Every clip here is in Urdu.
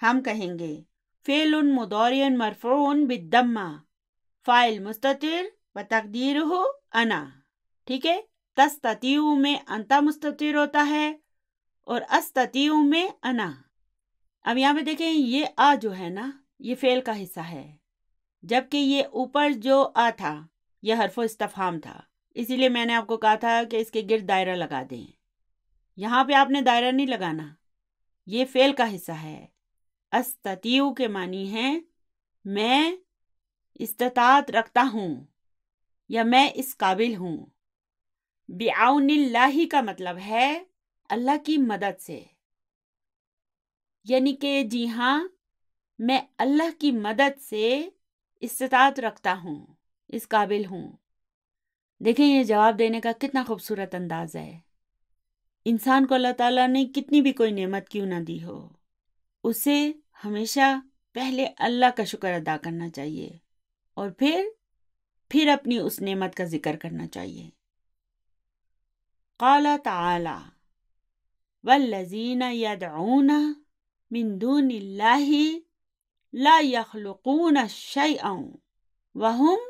ہم کہیں گے فعل مضارع مرفوع بالضمہ، فاعل مستتر و تقدیرہ انا، ٹھیک ہے؟ تستطیع میں انتا مستتر ہوتا ہے اور استطیع میں انا۔ اب یہاں پہ دیکھیں یہ آ جو ہے نا یہ فعل کا حصہ ہے، جبکہ یہ اوپر جو آ تھا یہ حرف استفہام تھا، اسی لیے میں نے آپ کو کہا تھا کہ اس کے گرد دائرہ لگا دیں۔ یہاں پہ آپ نے دائرہ نہیں لگانا، یہ فعل کا حصہ ہے۔ استطیع کے معنی ہے میں استطاعت رکھتا ہوں یا میں اس قابل ہوں۔ بعون اللہ کا مطلب ہے اللہ کی مدد سے، یعنی کہ جی ہاں میں اللہ کی مدد سے استطاعت رکھتا ہوں، اس قابل ہوں۔ دیکھیں یہ جواب دینے کا کتنا خوبصورت انداز ہے۔ انسان کو اللہ تعالیٰ نے کتنی بھی کوئی نعمت کیوں نہ دی ہو، اسے ہمیشہ پہلے اللہ کا شکر ادا کرنا چاہیے اور پھر اپنی اس نعمت کا ذکر کرنا چاہیے۔ قال تعالی والذین یدعون من دون اللہ لا یخلقون شیئا وهم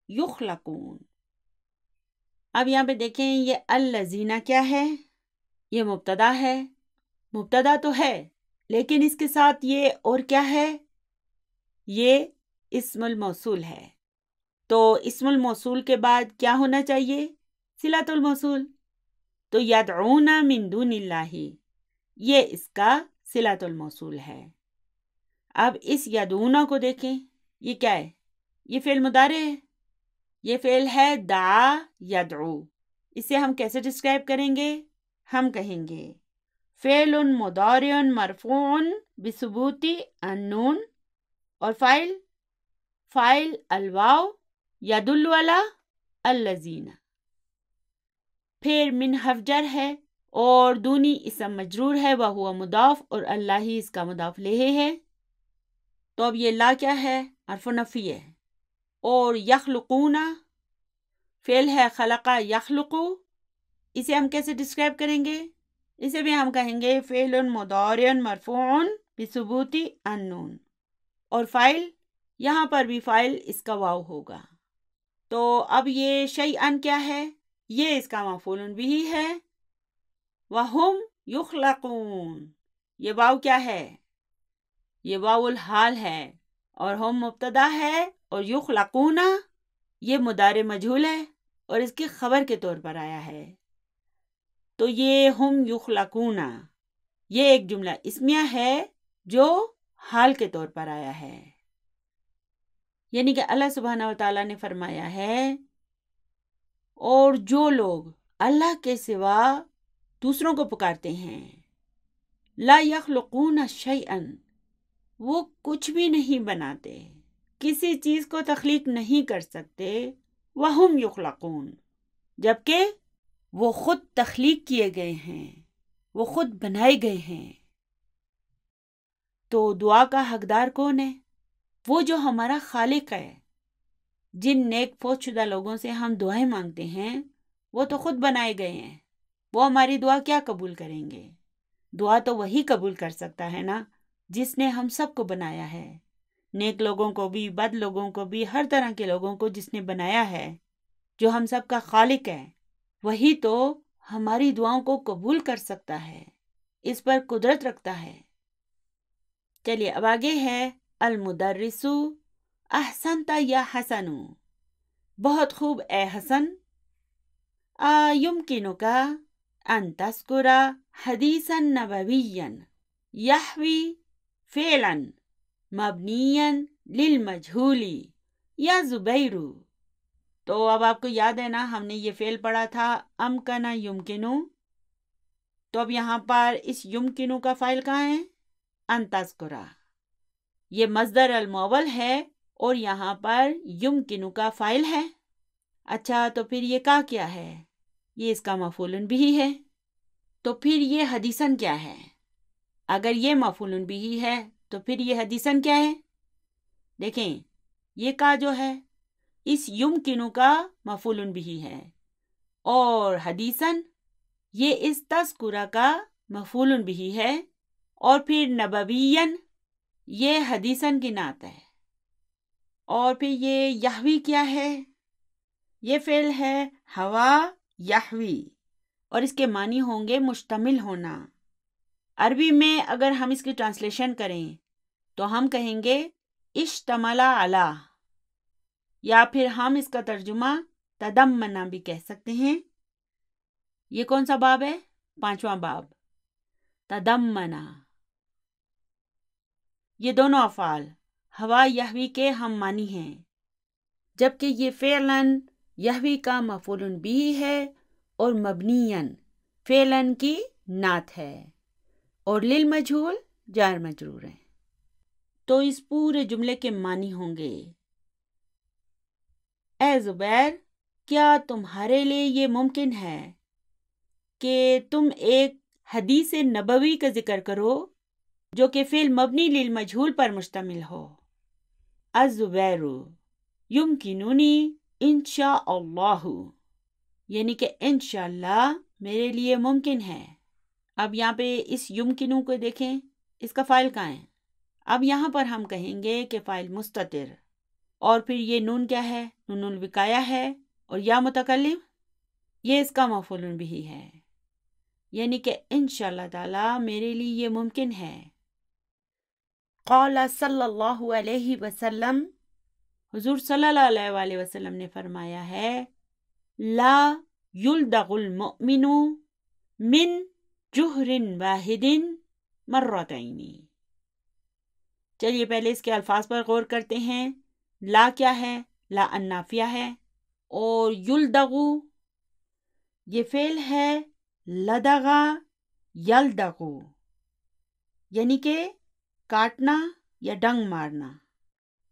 یخلقون۔ اب یہاں پہ دیکھیں یہ الذین کیا ہے؟ یہ مبتدا ہے، مبتدا تو ہے لیکن اس کے ساتھ یہ اور کیا ہے؟ یہ اسم الموصول ہے، تو اسم الموصول کے بعد کیا ہونا چاہیے؟ صلۃ الموصول۔ تو یدعون من دون اللہ یہ اس کا صلۃ الموصول ہے۔ اب اس یدعون کو دیکھیں یہ کیا ہے؟ یہ فعل مضارع ہے، یہ فعل ہے دعا یدعو۔ اسے ہم کیسے ڈسکرائب کریں گے؟ ہم کہیں گے فعل مضارع مرفوع بثبوت النون اور فاعل الواو یدل علی الذین، پھر من حرف جر ہے اور دونی اسم مجرور ہے وہو مضاف اور اللہ ہی اس کا مضاف الیہ ہے۔ تو اب یہ لا کیا ہے؟ حرف نفی ہے، اور یخلقون فعل ہے خلق یخلق، اسے ہم کیسے ڈسکرائب کریں گے؟ اسے بھی ہم کہیں گے فعل مضارع مرفوع بثبوت النون اور فاعل، یہاں پر بھی فاعل اس کا واو ہوگا۔ تو اب یہ شیئن کیا ہے؟ یہ اس کا مفعول بھی ہے، وہم یخلقون، یہ واو کیا ہے؟ یہ واو الحال ہے اور ہم مبتدا ہے اور یخلقون یہ مضارع مجہول ہے اور اس کی خبر کے طور پر آیا ہے۔ تو یہ ہم یخلقون یہ ایک جملہ اسمیہ ہے جو حال کے طور پر آیا ہے، یعنی کہ اللہ سبحانہ وتعالیٰ نے فرمایا ہے اور جو لوگ اللہ کے سوا دوسروں کو پکارتے ہیں لا یخلقون شیئا وہ کچھ بھی نہیں بناتے، کسی چیز کو تخلیق نہیں کر سکتے، وہم یخلقون جبکہ وہ خود تخلیق کیے گئے ہیں، وہ خود بنائے گئے ہیں۔ تو دعا کا حقدار کون ہے؟ وہ جو ہمارا خالق ہے۔ جن نیک فوت شدہ لوگوں سے ہم دعائیں مانگتے ہیں وہ تو خود بنائے گئے ہیں، وہ ہماری دعا کیا قبول کریں گے؟ دعا تو وہی قبول کر سکتا ہے نا جس نے ہم سب کو بنایا ہے، نیک لوگوں کو بھی، بد لوگوں کو بھی، ہر طرح کے لوگوں کو جس نے بنایا ہے، جو ہم سب کا خالق ہے، وہی تو ہماری دعاؤں کو قبول کر سکتا ہے، اس پر قدرت رکھتا ہے۔ چلیے اب آگے ہے المدرس احسنت یا حسن، بہت خوب اے حسن۔ یمکنک ان تذکر حدیثا نبویا یحوی فعلا مبنیا للمجہول یا زبیر۔ تو اب آپ کو یاد ہے نا ہم نے یہ فعل پڑھا تھا امکن یمکنو، تو اب یہاں پر اس یمکنو کا فاعل کہاں ہے؟ ان تذکر، یہ مصدر المؤول ہے اور یہاں پر یمکنو کا فاعل ہے۔ اچھا تو پھر یہ کا کیا ہے؟ یہ اس کا مفعول بھی ہے، تو پھر یہ حدیثاً کیا ہے؟ اگر یہ مفعول بھی ہے تو پھر یہ حدیثاً کیا ہے؟ دیکھیں یہ کا جو ہے اس یمکنو کا مفعول بھی ہے اور حدیثاً یہ اس تذکرہ کا مفعول بھی ہے، اور پھر نبویاً یہ حدیثاً کی نعت ہے. اور پھر یہ یحوی کیا ہے؟ یہ فعل ہے ہوا یحوی، اور اس کے معنی ہوں گے مشتمل ہونا. عربی میں اگر ہم اس کی ٹرانسلیشن کریں تو ہم کہیں گے اشتمل علی، یا پھر ہم اس کا ترجمہ تضمن بھی کہہ سکتے ہیں. یہ کون سا باب ہے؟ 5واں باب، تضمن. یہ دونوں افعال ہوا یحوی کے ہم معنی ہیں، جبکہ یہ فعلاً یحوی کا مفعول بھی ہے اور مبنیاً فعلاً کی نعت ہے، اور للمجہول جار مجرور ہے. تو اس پورے جملے کے معنی ہوں گے: اے زبیر، کیا تمہارے لیے یہ ممکن ہے کہ تم ایک حدیث نبوی کا ذکر کرو جو کہ فعل مبنی للمجہول پر مشتمل ہو؟ الزبیر یمکننی انشاء اللہ، یعنی کہ انشاءاللہ میرے لیے ممکن ہے. اب یہاں پہ اس یمکنو کو دیکھیں، اس کا فاعل کہاں ہے؟ اب یہاں پر ہم کہیں گے کہ فاعل مستتر، اور پھر یہ نون کیا ہے؟ نون الوقایہ ہے، اور یا متکلم یہ اس کا مفعول بھی ہے، یعنی کہ انشاءاللہ تعالی میرے لیے یہ ممکن ہے. قال صلی اللہ علیہ وسلم، حضور صلی اللہ علیہ وآلہ وسلم نے فرمایا ہے، لا یلدغ المؤمن من جہر واحد مرتین. چلیے پہلے اس کے الفاظ پر غور کرتے ہیں. لا کیا ہے؟ لا النافیہ ہے، اور یلدغو یہ فعل ہے لدغا یلدغو، یعنی کہ کاٹنا یا ڈنگ مارنا.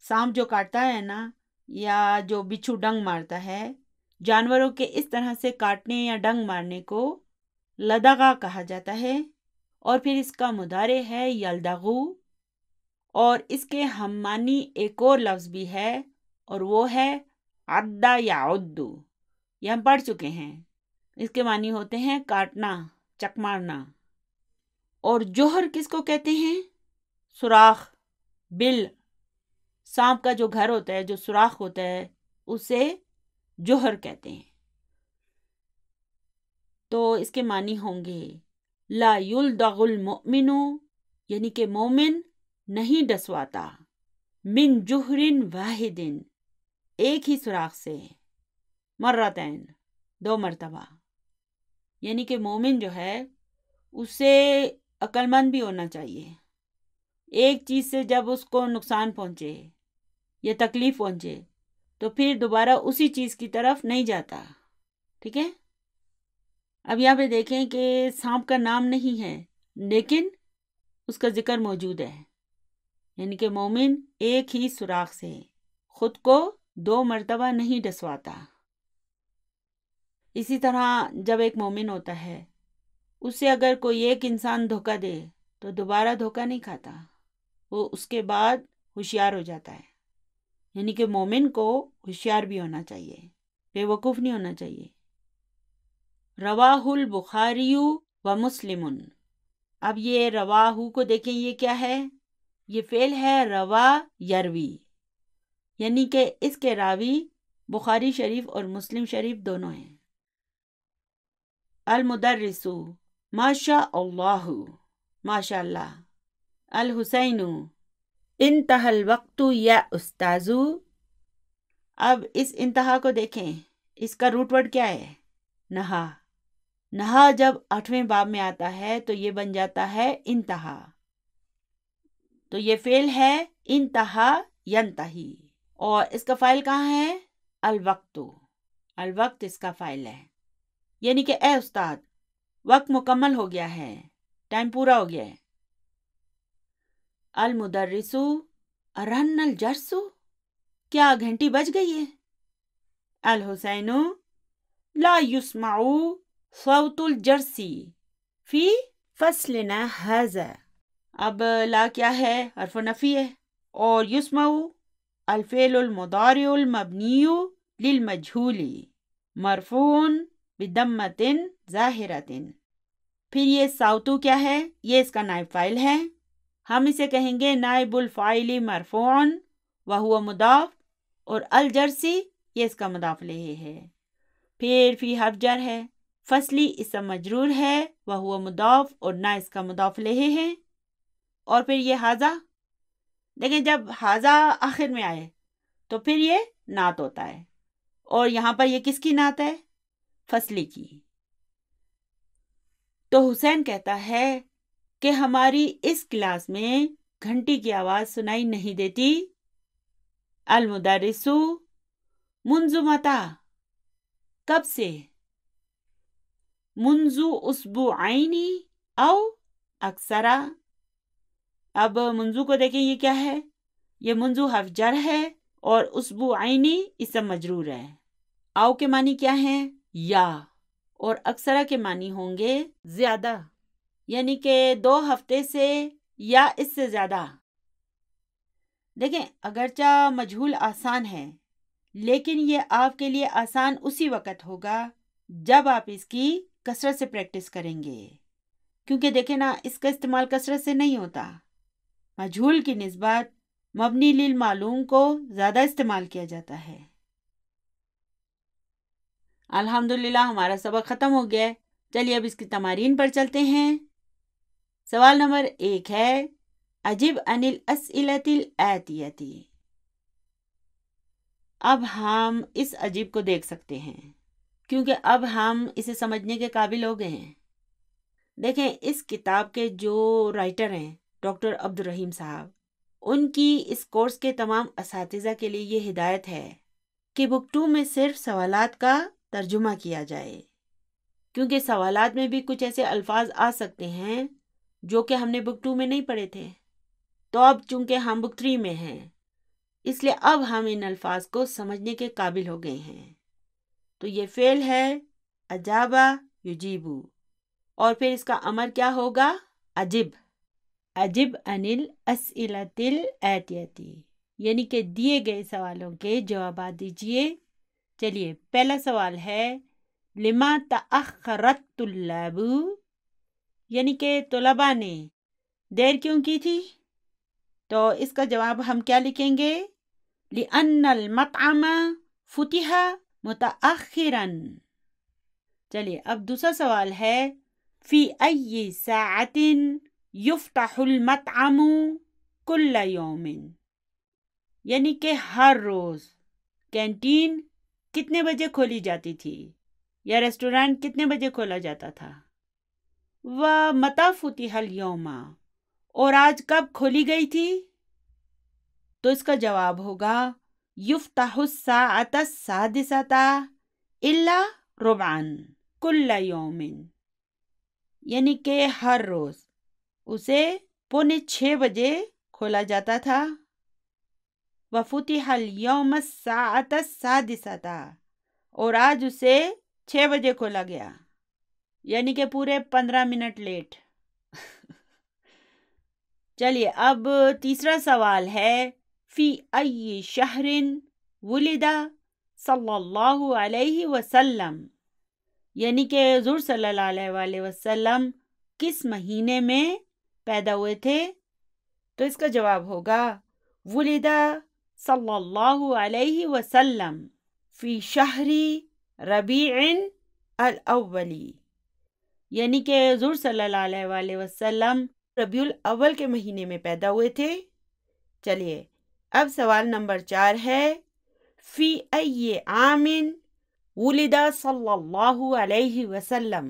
سانپ جو کاٹتا ہے نا، یا جو بچھو ڈنگ مارتا ہے، جانوروں کے اس طرح سے کاٹنے یا ڈنگ مارنے کو لدغا کہا جاتا ہے. اور پھر اس کا مضارع ہے یلدغو، اور اس کے ہم معنی ایک اور لفظ بھی ہے، اور وہ ہے عدّ یعدّ. یہ ہم پڑھ چکے ہیں. اس کے معنی ہوتے ہیں کاٹنا، چک مارنا. اور جوہر کس کو کہتے ہیں؟ سوراخ، بل. سانپ کا جو گھر ہوتا ہے، جو سوراخ ہوتا ہے، اسے جوہر کہتے ہیں. تو اس کے معنی ہوں گے لا یلدغ المؤمن، یعنی کہ مومن نہیں ڈسواتا، من جہر واحد ایک ہی سوراخ سے، مرتین 2 مرتبہ. یعنی کہ مومن جو ہے اسے عقل مند بھی ہونا چاہیے. ایک چیز سے جب اس کو نقصان پہنچے یا تکلیف پہنچے تو پھر دوبارہ اسی چیز کی طرف نہیں جاتا. ٹھیک ہے؟ اب یہاں پہ دیکھیں کہ سانپ کا نام نہیں ہے لیکن اس کا ذکر موجود ہے، یعنی کہ مومن ایک ہی سوراخ سے خود کو 2 مرتبہ نہیں ڈسواتا. اسی طرح جب ایک مومن ہوتا ہے، اسے اگر کوئی ایک انسان دھوکہ دے تو دوبارہ دھوکہ نہیں کھاتا، وہ اس کے بعد ہوشیار ہو جاتا ہے. یعنی کہ مومن کو ہوشیار بھی ہونا چاہیے، بے وقوف نہیں ہونا چاہیے. رواہ البخاری و مسلم. اب یہ رواہ کو دیکھیں، یہ کیا ہے؟ یہ فعل ہے روا یروی، یعنی کہ اس کے راوی بخاری شریف اور مسلم شریف دونوں ہیں. المدرس ماشاء اللہ، ماشاء اللہ. الحسین انتہا الوقت یا استاذو. اب اس انتہا کو دیکھیں، اس کا روٹ ورڈ کیا ہے؟ نہا. نہا جب 8ویں باب میں آتا ہے تو یہ بن جاتا ہے انتہا. تو یہ فعل ہے انتہا ینتہی، اور اس کا فاعل کہاں ہے؟ الوقت. الوقت اس کا فاعل ہے، یعنی کہ اے استاد وقت مکمل ہو گیا ہے، ٹائم پورا ہو گیا ہے. المدرس رن الجرس، کیا گھنٹی بج گئی ہے؟ الحسین لا یسمع صوت الجرس فی فصلنا ھذا. اب لا کیا ہے؟ حرف نفی ہے، اور یسمع الفعل المضارع المبنی للمجہول مرفوع بدمۃ ظاہرۃ. پھر یہ صوتو کیا ہے؟ یہ اس کا نائب فاعل ہے، ہم اسے کہیں گے نائب الفاعل مرفوعن وہو مضاف، اور الجرسی یہ اس کا مضاف الیہ ہے۔ پھر فی حرف جر ہے، فصلی اسم مجرور ہے وہو مضاف اور نہ اس کا مضاف الیہ ہے۔ اور پھر یہ ھذا، دیکھیں جب ھذا آخر میں آئے تو پھر یہ نعت ہوتا ہے، اور یہاں پر یہ کس کی نعت ہے؟ فصلی کی۔ تو حسین کہتا ہے کہ ہماری اس کلاس میں گھنٹی کی آواز سنائی نہیں دیتی۔ المدرس منذ متى، کب سے؟ منذ اسبوعین او اکثر۔ اب منذ کو دیکھیں یہ کیا ہے؟ یہ منذ حرف جر ہے اور اسبوعین اسم مجرور ہے۔ او کے معنی کیا ہیں؟ یا، اور اکثرہ کے معنی ہوں گے زیادہ، یعنی کہ 2 ہفتے سے یا اس سے زیادہ۔ دیکھیں اگرچہ مجہول آسان ہے، لیکن یہ آپ کے لیے آسان اسی وقت ہوگا جب آپ اس کی کثرت سے پریکٹس کریں گے، کیونکہ دیکھیں نا اس کا استعمال کثرت سے نہیں ہوتا۔ مجہول کی نسبت مبنی للمعلوم کو زیادہ استعمال کیا جاتا ہے۔ الحمدللہ ہمارا سبق ختم ہو گیا ہے۔ چلیے اب اس کی تمارین پر چلتے ہیں۔ سوال نمبر 1 ہے اجب عن الاسئلۃ الآتیۃ۔ اب ہم اس عجیب کو دیکھ سکتے ہیں کیونکہ اب ہم اسے سمجھنے کے قابل ہو گئے ہیں۔ دیکھیں اس کتاب کے جو رائٹر ہیں ڈاکٹر عبد الرحیم صاحب، ان کی اس کورس کے تمام اساتذہ کے لیے یہ ہدایت ہے کہ بک 2 میں صرف سوالات کا ترجمہ کیا جائے، کیونکہ سوالات میں بھی کچھ ایسے الفاظ آ سکتے ہیں جو کہ ہم نے بک 2 میں نہیں پڑھے تھے۔ تو اب چونکہ ہم بک 3 میں ہیں، اس لیے اب ہم ان الفاظ کو سمجھنے کے قابل ہو گئے ہیں۔ تو یہ فعل ہے اجابہ یجیبو، اور پھر اس کا امر کیا ہوگا؟ اجب۔ اجب عن الاسئلۃ الآتیۃ، یعنی کہ دیے گئے سوالوں کے جوابات دیجئے۔ چلیے پہلا سوال ہے لما تأخرت الطلاب، یعنی کہ طلباء نے دیر کیوں کی تھی؟ تو اس کا جواب ہم کیا لکھیں گے؟ لأن المطعم فتح متأخرا۔ چلیے اب دوسرا سوال ہے فی ای ساعت یفتح المطعم کل یوم، یعنی کہ ہر روز کینٹین کتنے بجے کھولی جاتی تھی یا ریسٹورینٹ کتنے بجے کھولا جاتا تھا؟ ومتی فتح اليوم، اور آج کب کھولی گئی تھی؟ تو اس کا جواب ہوگا یفتح الساعة السادسة الا ربعا کل یوم، یعنی کہ ہر روز اسے 5:45 بجے کھولا جاتا تھا۔ وفتح اليوم الساعة السادسة، اور آج اسے 6 بجے کھولا گیا، یعنی کہ پورے 15 منٹ لیٹ۔ چلیے اب تیسرا سوال ہے فی ای شہر ولد صلی اللہ علیہ وسلم، یعنی کہ حضور صلی اللہ علیہ وآلہ وسلم کس مہینے میں پیدا ہوئے تھے؟ تو اس کا جواب ہوگا ولد صلی اللہ علیہ وسلم فی شہر ربیع الاول، یعنی کہ حضور صلی اللہ علیہ وآلہ وسلم ربیع الاول کے مہینے میں پیدا ہوئے تھے۔ چلیے اب سوال نمبر 4 ہے فی ای عام ولد صلی اللہ علیہ وسلم،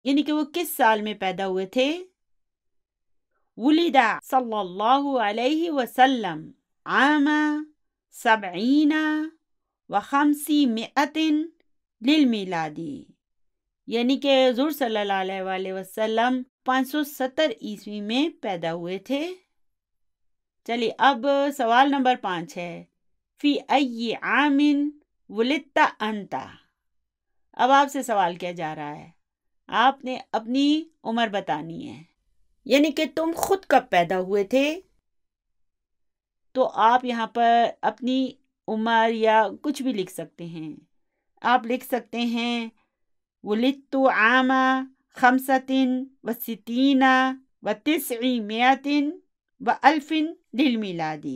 یعنی کہ وہ کس سال میں پیدا ہوئے تھے؟ ولد صلی اللہ علیہ وسلم عام 70 و 500 للمیلاد، یعنی کہ حضور صلی اللہ علیہ وآلہ وسلم 570 عیسوی میں پیدا ہوئے تھے۔ چلیے اب سوال نمبر 5 ہے فی ای عام ولدت انت۔ اب آپ سے سوال کیا جا رہا ہے، آپ نے اپنی عمر بتانی ہے، یعنی کہ تم خود کب پیدا ہوئے تھے۔ تو آپ یہاں پر اپنی عمر یا کچھ بھی لکھ سکتے ہیں۔ آپ لکھ سکتے ہیں ولدت عام 65 و 900 وَأَلْفٍ لِلْمِيلَادِ۔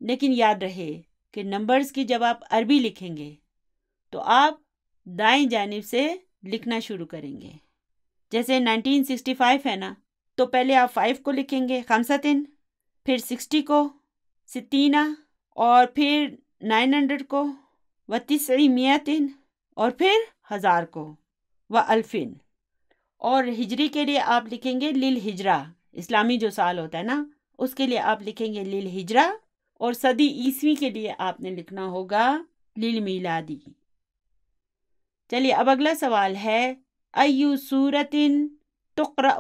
لیکن یاد رہے کہ نمبرز کی جب آپ عربی لکھیں گے تو آپ دائیں جانب سے لکھنا شروع کریں گے۔ جیسے 1965 ہے نا، تو پہلے آپ 5 کو لکھیں گے خمسطن، پھر 60 کو ستینہ، اور پھر 900 کو وتسعمائتن، اور پھر 1000 کو وَأَلْفٍ۔ اور ہجری کے لیے آپ لکھیں گے للہجرہ، اسلامی جو سال ہوتا ہے نا اس کے لیے آپ لکھیں گے للہجرہ، اور صدی عیسوی کے لیے آپ نے لکھنا ہوگا للمیلادی۔ چلیے اب اگلا سوال ہے ایو سورۃ تقرأ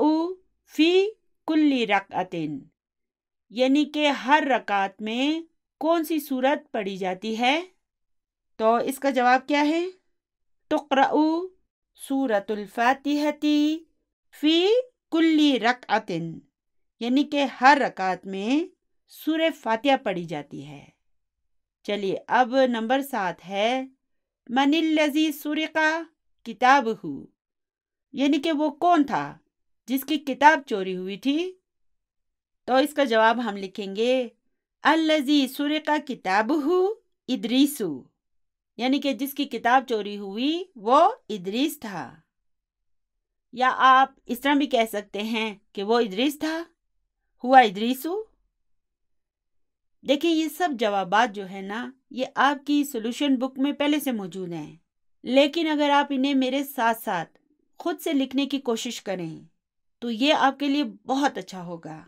فی کل رکعۃ، یعنی کہ ہر رکعت میں کون سی سورت پڑھی جاتی ہے؟ تو اس کا جواب کیا ہے؟ تقرأ سورۃ الفاتحۃ فی کل رکعۃ، یعنی کہ ہر رکعت میں سورہ فاتحہ پڑھی جاتی ہے۔ چلیے اب نمبر 7 ہے من الذی سرق کتابہ، یعنی کہ وہ کون تھا جس کی کتاب چوری ہوئی تھی؟ تو اس کا جواب ہم لکھیں گے الذی سرق کتابہ ادریس، یعنی کہ جس کی کتاب چوری ہوئی وہ ادریس تھا، یا آپ اس طرح بھی کہہ سکتے ہیں کہ وہ ادریس تھا، ہوا ادریسو۔ دیکھیں یہ سب جوابات جو ہے نا یہ آپ کی سولوشن بک میں پہلے سے موجود ہیں، لیکن اگر آپ انہیں میرے ساتھ ساتھ خود سے لکھنے کی کوشش کریں تو یہ آپ کے لیے بہت اچھا ہوگا۔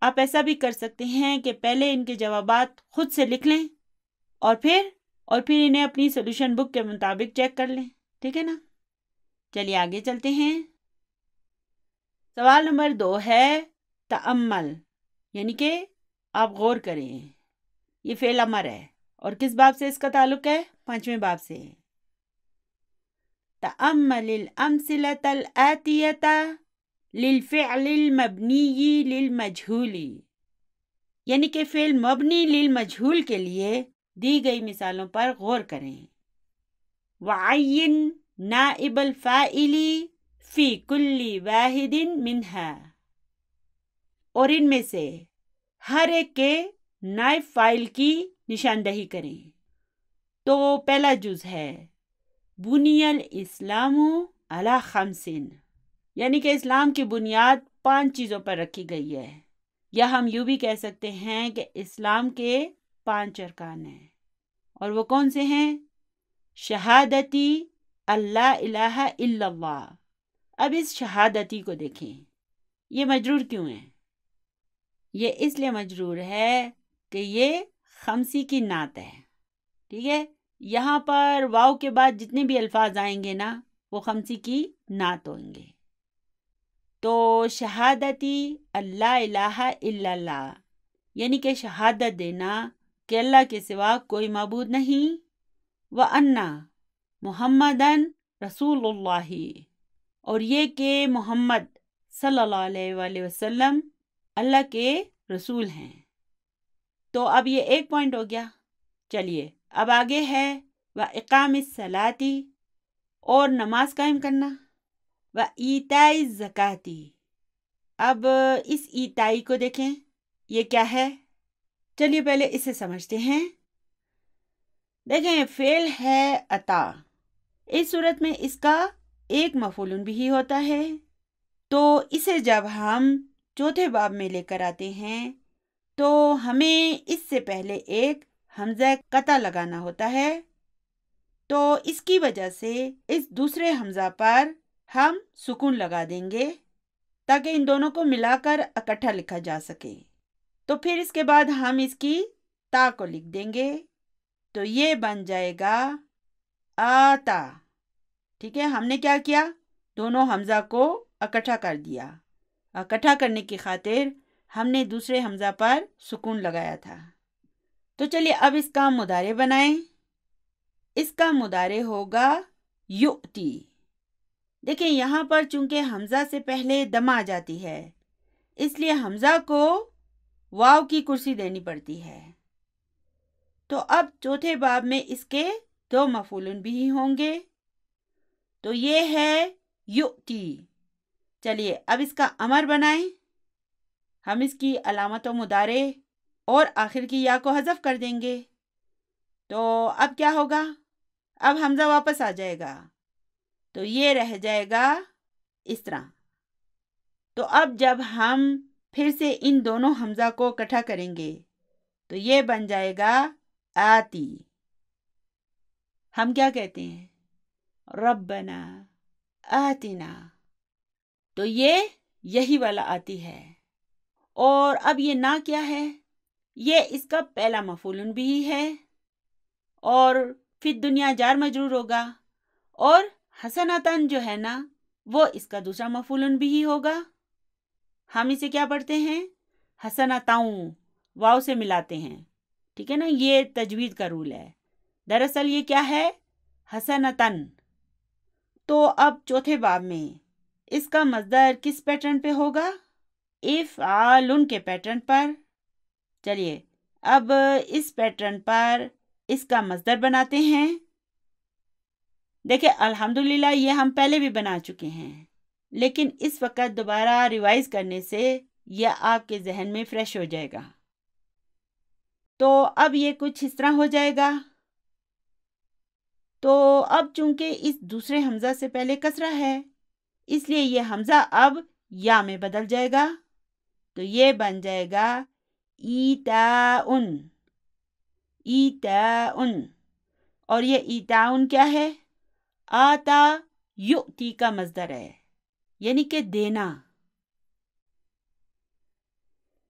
آپ ایسا بھی کر سکتے ہیں کہ پہلے ان کے جوابات خود سے لکھ لیں اور پھر انہیں اپنی سولوشن بک کے مطابق چیک کر لیں، ٹھیک ہے نا؟ چلیے آگے چلتے ہیں۔ سوال نمبر 2 ہے تأمل، یعنی کہ آپ غور کریں۔ یہ فعل امر ہے اور کس باب سے اس کا تعلق ہے؟ 5ویں باب سے۔ تأمل الامثلۃ الآتیۃ للفعل المبنی للمجہول، یعنی کہ فعل مبنی للمجہول کے لیے دی گئی مثالوں پر غور کریں۔ وعین نائب الفاعل فی کل واحد منہا، اور ان میں سے ہر ایک کے نائب فاعل کی نشاندہی کریں۔ تو پہلا جز ہے بنی الاسلام علی 5، یعنی کہ اسلام کی بنیاد 5 چیزوں پر رکھی گئی ہے، یا ہم یوں بھی کہہ سکتے ہیں کہ اسلام کے 5 ارکان ہیں، اور وہ کون سے ہیں؟ شہادتی اللہ الہ الا اللہ۔ اب اس شہادتی کو دیکھیں، یہ مجرور کیوں ہے؟ یہ اس لیے مجرور ہے کہ یہ خمسی کی نعت ہے، ٹھیک ہے؟ یہاں پر واو کے بعد جتنے بھی الفاظ آئیں گے نا وہ خمسی کی نعت ہوں گے۔ تو شہادتی اللہ الہ الا اللہ، یعنی کہ شہادت دینا کہ اللہ کے سوا کوئی معبود نہیں، وَأَنَّ مُحَمَّدًا رسول اللہ، اور یہ کہ محمد صلی اللہ علیہ وآلہ وسلم اللہ کے رسول ہیں۔ تو اب یہ ایک پوائنٹ ہو گیا۔ چلیے اب آگے ہے وَإِقَامِ الصَّلَاةِ، اور نماز قائم کرنا، وَإِيتَاءِ الزَّكَاةِ۔ اب اس ایتائی کو دیکھیں، یہ کیا ہے؟ چلیے پہلے اسے سمجھتے ہیں۔ دیکھیں فعل ہے عطا، اس صورت میں اس کا ایک مفعول بھی ہوتا ہے، تو اسے جب ہم چوتھے باب میں لے کر آتے ہیں تو ہمیں اس سے پہلے ایک حمزہ قطع لگانا ہوتا ہے، تو اس کی وجہ سے اس دوسرے حمزہ پر ہم سکون لگا دیں گے تاکہ ان دونوں کو ملا کر اکٹھا لکھا جا سکے۔ تو پھر اس کے بعد ہم اس کی تا کو لکھ دیں گے، تو یہ بن جائے گا آتا، ٹھیک ہے؟ ہم نے کیا کیا؟ دونوں حمزہ کو اکٹھا کر دیا۔ اکٹھا کرنے کی خاطر ہم نے دوسرے حمزہ پر سکون لگایا تھا۔ تو چلیے اب اس کا مضارع بنائیں۔ اس کا مضارع ہوگا یؤتی۔ دیکھیں یہاں پر چونکہ حمزہ سے پہلے دم آ جاتی ہے، اس لیے حمزہ کو واو کی کرسی دینی پڑتی ہے۔ تو اب چوتھے باب میں اس کے 2 مفعول بھی ہوں گے، تو یہ ہے یؤتی۔ چلیے اب اس کا امر بنائیں۔ ہم اس کی علامت و مضارع اور آخر کی یا کو حذف کر دیں گے. تو اب کیا ہوگا؟ اب حمزہ واپس آ جائے گا تو یہ رہ جائے گا اس طرح. تو اب جب ہم پھر سے ان دونوں حمزہ کو اکٹھا کریں گے تو یہ بن جائے گا آتی. ہم کیا کہتے ہیں؟ ربنا آتنا. تو یہ یہی والا آتی ہے. اور اب یہ نہ کیا ہے؟ یہ اس کا پہلا مفعول بھی ہے اور فی الدنیا جار مجرور ہوگا، اور حسناتن جو ہے نا وہ اس کا دوسرا مفعول بھی ہوگا. ہم اسے کیا پڑھتے ہیں؟ حسناتاؤں، واو سے ملاتے ہیں. ٹھیک ہے نا، یہ تجوید کا رول ہے. دراصل یہ کیا ہے؟ حسناتن. تو اب چوتھے باب میں اس کا مصدر کس پیٹرن پہ ہوگا؟ افعال کے پیٹرن پر. چلیے اب اس پیٹرن پر اس کا مصدر بناتے ہیں. دیکھیں الحمدللہ یہ ہم پہلے بھی بنا چکے ہیں، لیکن اس وقت دوبارہ ریوائز کرنے سے یہ آپ کے ذہن میں فریش ہو جائے گا. تو اب یہ کچھ اس طرح ہو جائے گا. تو اب چونکہ اس دوسرے حمزہ سے پہلے کسرہ ہے اس لیے یہ حمزہ اب یا میں بدل جائے گا. تو یہ بن جائے گا ایتاؤن. ایتاؤن. اور یہ ایتاؤن کیا ہے؟ آتا یؤتی کا مصدر ہے، یعنی کہ دینا.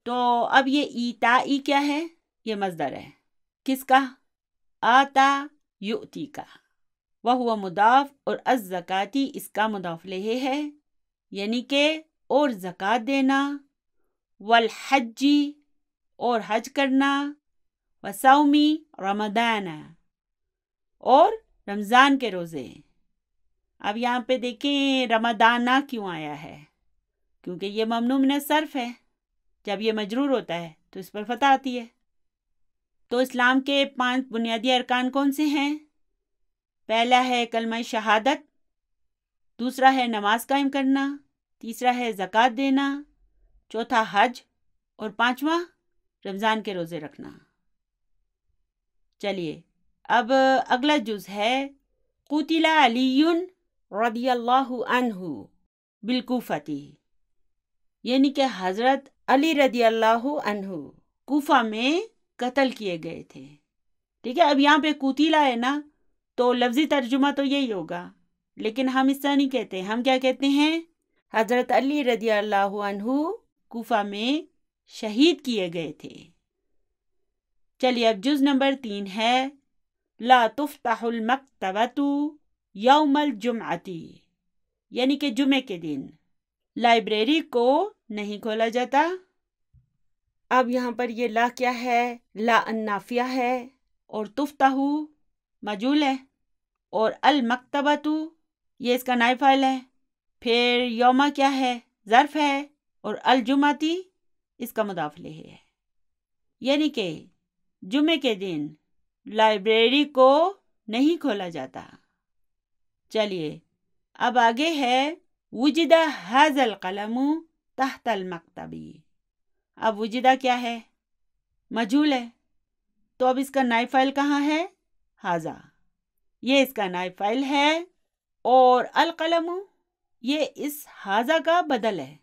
تو اب یہ ایتائی کیا ہے؟ یہ مصدر ہے کس کا؟ آتا یؤتی کا. وہو مضاف اور الزکاتی اس کا مضاف الیہ ہے، یعنی کہ اور زکوٰۃ دینا، والحجی اور حج کرنا، وصومی رمضان اور رمضان کے روزے. اب یہاں پہ دیکھیں رمضانہ کیوں آیا ہے؟ کیونکہ یہ ممنوع من الصرف ہے. جب یہ مجرور ہوتا ہے تو اس پر فتح آتی ہے. تو اسلام کے 5 بنیادی ارکان کون سے ہیں؟ پہلا ہے کلمہ شہادت، دوسرا ہے نماز قائم کرنا، تیسرا ہے زکوٰۃ دینا، چوتھا حج، اور 5واں رمضان کے روزے رکھنا. چلیے اب اگلا جز ہے قتل علی رضی اللہ عنہ بالکوفتی، یعنی کہ حضرت علی رضی اللہ عنہ کوفہ میں قتل کیے گئے تھے. ٹھیک ہے، اب یہاں پہ قتیلہ ہے نا تو لفظی ترجمہ تو یہی ہوگا، لیکن ہم اس طرح نہیں کہتے. ہم کیا کہتے ہیں؟ حضرت علی رضی اللہ عنہ کوفہ میں شہید کیے گئے تھے. چلیے اب جز نمبر 3 ہے لا تفتح المکتبۃ یوم الجمعۃ، یعنی کہ جمعے کے دن لائبریری کو نہیں کھولا جاتا. اب یہاں پر یہ لا کیا ہے؟ لا النافیہ ہے، اور تفتح مجهول ہے، اور المکتبۃ یہ اس کا نائب فاعل ہے. پھر یوم کیا ہے؟ ظرف ہے، اور الجمعتی اس کا مضاف الیہ ہے، یعنی کہ جمعے کے دن لائبریری کو نہیں کھولا جاتا. چلیے اب آگے ہے وجدہ ھذا القلم تحت المکتبی. اب وجدہ کیا ہے؟ مجهول ہے، تو اب اس کا نائب فاعل کہاں ہے؟ ھذا، یہ اس کا نائب فاعل ہے، اور القلم یہ اس ھذا کا بدل ہے.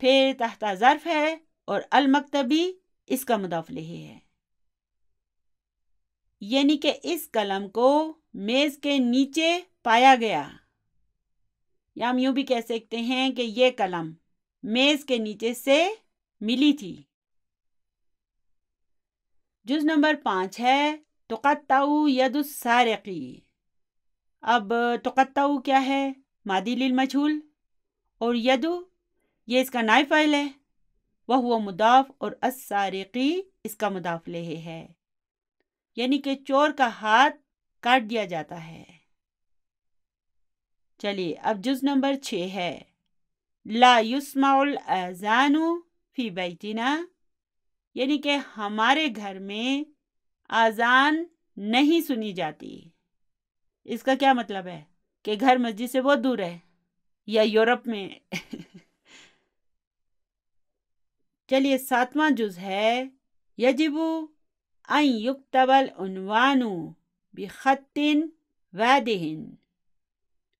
پھر تحت ظرف ہے، اور المکتبی اس کا مضاف الیہ ہے، یعنی کہ اس قلم کو میز کے نیچے پایا گیا. یا ہم یوں بھی کہہ سکتے ہیں کہ یہ قلم میز کے نیچے سے ملی تھی. جز نمبر 5 ہے تقطع ید السارقی. اب تقطع کیا ہے؟ ماضی للمجهول، اور ید یہ اس کا نائب فاعل ہے، وہو مضاف، اور السارقی اس کا مضاف الیہ ہے، یعنی کہ چور کا ہاتھ کاٹ دیا جاتا ہے. چلیے اب جز نمبر 6 ہے لا یسمع الاذان فی بیتنا، یعنی کہ ہمارے گھر میں اذان نہیں سنی جاتی. اس کا کیا مطلب ہے؟ کہ گھر مسجد سے بہت دور ہے، یا یورپ میں. چلیے 7واں جز ہے یجب ان یکتب العنوان بخط واضح۔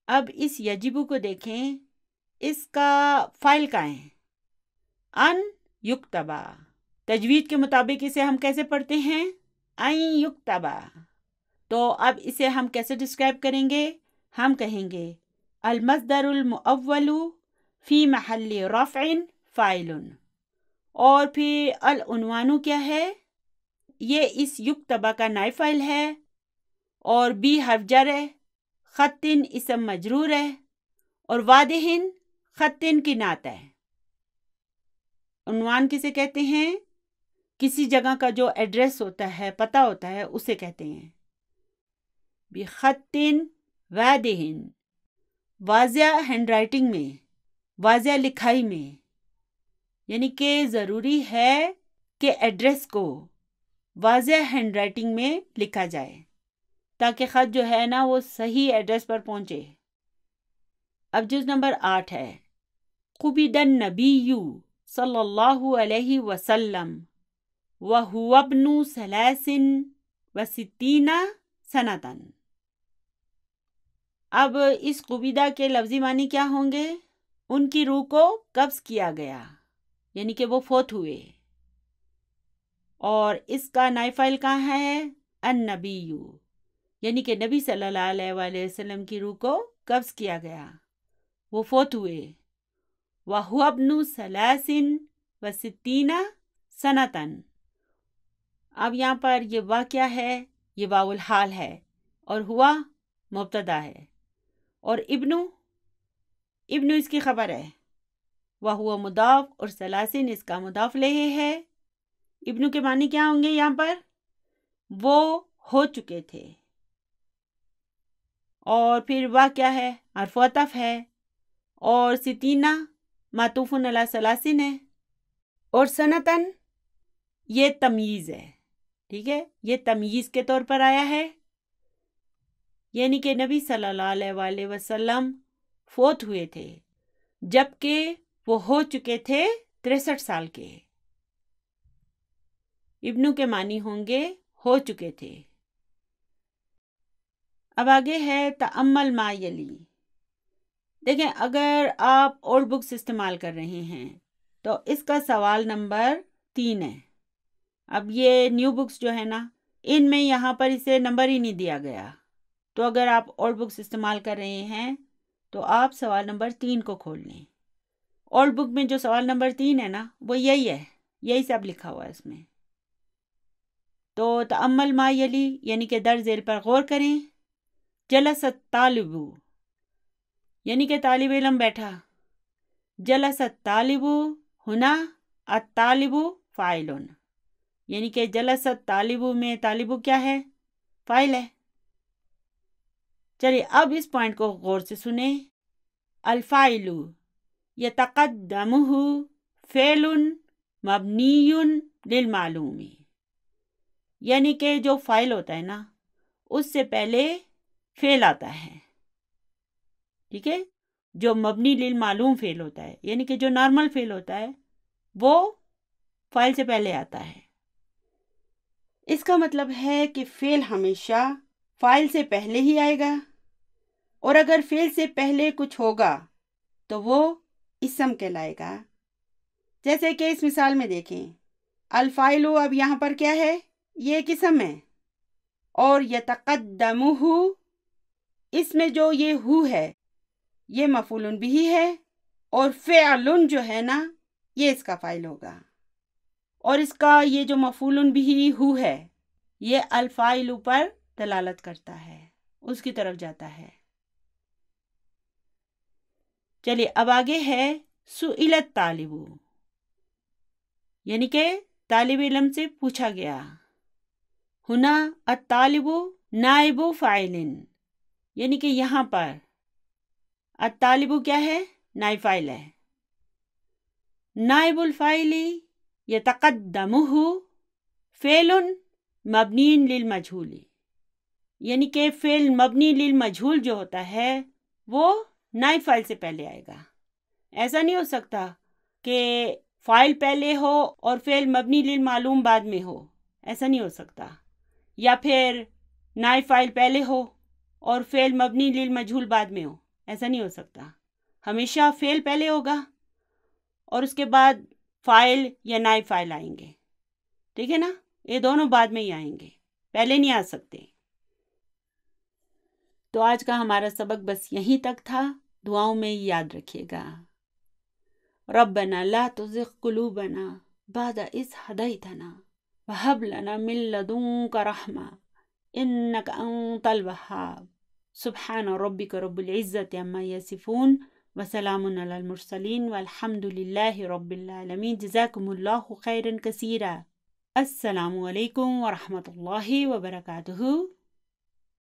اب اس یجب کو دیکھیں، اس کا فائل کہاں ہے؟ ان یکتبا۔ تجوید کے مطابق اسے ہم کیسے پڑھتے ہیں؟ ان یکتبا۔ تو اب اسے ہم کیسے ڈسکرائب کریں گے؟ ہم کہیں گے المصدر المؤول فی محل رفع فاعل، اور پھر العنوان کیا ہے؟ یہ اس یکتبا کا نائب فاعل ہے، اور بی حرف جر ہے، خط اسم مجرور ہے، اور واضح خط کی نعت ہے۔ عنوان کسے کہتے ہیں؟ کسی جگہ کا جو ایڈریس ہوتا ہے، پتہ ہوتا ہے، اسے کہتے ہیں بخط واضح، واضح ہینڈ رائٹنگ میں، واضح لکھائی میں، یعنی کہ ضروری ہے کہ ایڈریس کو واضح ہینڈ رائٹنگ میں لکھا جائے تاکہ خط جو ہے نا وہ صحیح ایڈریس پر پہنچے۔ اب جز نمبر 8 ہے قبض النبی صلی اللہ علیہ وسلم وہو ابن 63 سنۃ۔ اب اس قبیدہ کے لفظی معنی کیا ہوں گے؟ ان کی روح کو قبض کیا گیا، یعنی کہ وہ فوت ہوئے، اور اس کا نائب فاعل کہاں ہے؟ النبی، یعنی کہ نبی صلی اللہ علیہ وآلہ وسلم کی روح کو قبض کیا گیا، وہ فوت ہوئے۔ وَهُوَ ابْنُ 63 سنۃ۔ اب یہاں پر یہ واقعہ ہے، یہ واو الحال ہے، اور ہوا مبتدا ہے، اور ابن اس کی خبر ہے، وَهُوَ مضاف، اور 63 اس کا مضاف الیہ ہے۔ ابن کے معنی کیا ہوں گے یہاں پر؟ وہ ہو چکے تھے، اور پھر واقعہ ہے، حرف عطف ہے، اور 63 معطوف علی 63 ہے، اور سنتن یہ تمییز ہے، ٹھیک ہے، یہ تمییز کے طور پر آیا ہے، یعنی کہ نبی صلی اللہ علیہ وآلہ وسلم فوت ہوئے تھے جبکہ وہ ہو چکے تھے 63 سال کے۔ ابن کے معنی ہوں گے ہو چکے تھے۔ اب آگے ہے تأمل ما یلی۔ دیکھیں، اگر آپ اولڈ بکس استعمال کر رہے ہیں تو اس کا سوال نمبر 3 ہے۔ اب یہ نیو بکس جو ہے نا، ان میں یہاں پر اسے نمبر ہی نہیں دیا گیا، تو اگر آپ اولڈ بکس استعمال کر رہے ہیں تو آپ سوال نمبر 3 کو کھول لیں۔ اولڈ بک میں جو سوال نمبر 3 ہے نا، وہ یہی ہے، یہی سب لکھا ہوا ہے اس میں۔ تو تأمل ما یلی یعنی کہ در ذیل پر غور کریں۔ جلس الطالب یعنی کہ طالب علم بیٹھا۔ جلس الطالب ہنا الطالب فاعل، یعنی کہ جلس الطالب میں طالب کیا ہے؟ فاعل ہے۔ چلیے اب اس پوائنٹ کو غور سے سنیں۔ الفاعل یتقدمہ فعل مبنی للمعلوم، یعنی کہ جو فاعل ہوتا ہے نا، اس سے پہلے فعل آتا ہے، ٹھیک ہے، جو مبنی للمعلوم فعل ہوتا ہے، یعنی کہ جو نارمل فعل ہوتا ہے وہ فاعل سے پہلے آتا ہے۔ اس کا مطلب ہے کہ فعل ہمیشہ فاعل سے پہلے ہی آئے گا، اور اگر فعل سے پہلے کچھ ہوگا تو وہ اسم کہلائے گا۔ جیسے کہ اس مثال میں دیکھیں، الفاعل اب یہاں پر کیا ہے؟ یہ ایک اسم ہے، اور یتقدمہ اس میں جو یہ ہو ہے یہ مفعول بہ ہے، اور فعل جو ہے نا یہ اس کا فاعل ہوگا، اور اس کا یہ جو مفعول بہ ہو ہے یہ الفاعل پر دلالت کرتا ہے، اس کی طرف جاتا ہے۔ چلیے اب آگے ہے سئل الطالب، یعنی کہ طالب علم سے پوچھا گیا۔ ہنا الطالب نائب فاعل، یعنی کہ یہاں پر الطالب کیا ہے؟ نائب فاعل ہے۔ نائب الفاعل یتقدمہ فعل مبنی للمجہول، یعنی کہ فعل مبنی للمجہول جو ہوتا ہے وہ نائب فاعل سے پہلے آئے گا۔ ایسا نہیں ہو سکتا کہ فائل پہلے ہو اور فعل مبنی للمعلوم بعد میں ہو، ایسا نہیں ہو سکتا. یا پھر نائب فائل پہلے ہو اور فعل مبنی للمجہول بعد میں ہو، ایسا نہیں ہو سکتا. ہمیشہ فعل پہلے ہوگا اور اس کے بعد فائل یا نائب فائل آئیں گے. ٹھیک ہے نا؟ یہ دونوں بعد میں ہی آئیں گے، پہلے نہیں آ سکتے. تو آج کا ہمارا سبق بس یہیں تک تھا. دعاؤں میں یاد رکھیے گا. ربنا لا تزغ قلوبنا بعد اذ ہدیتنا وہب لنا من لدنک رحمہ انک انت الوہاب. سبحان ربک رب العزت عما یصفون وسلام علی المرسلین والحمد للہ رب العالمین. جزاکم اللہ خیرا کثیرا. السلام علیکم ورحمۃ اللہ وبرکاتہ.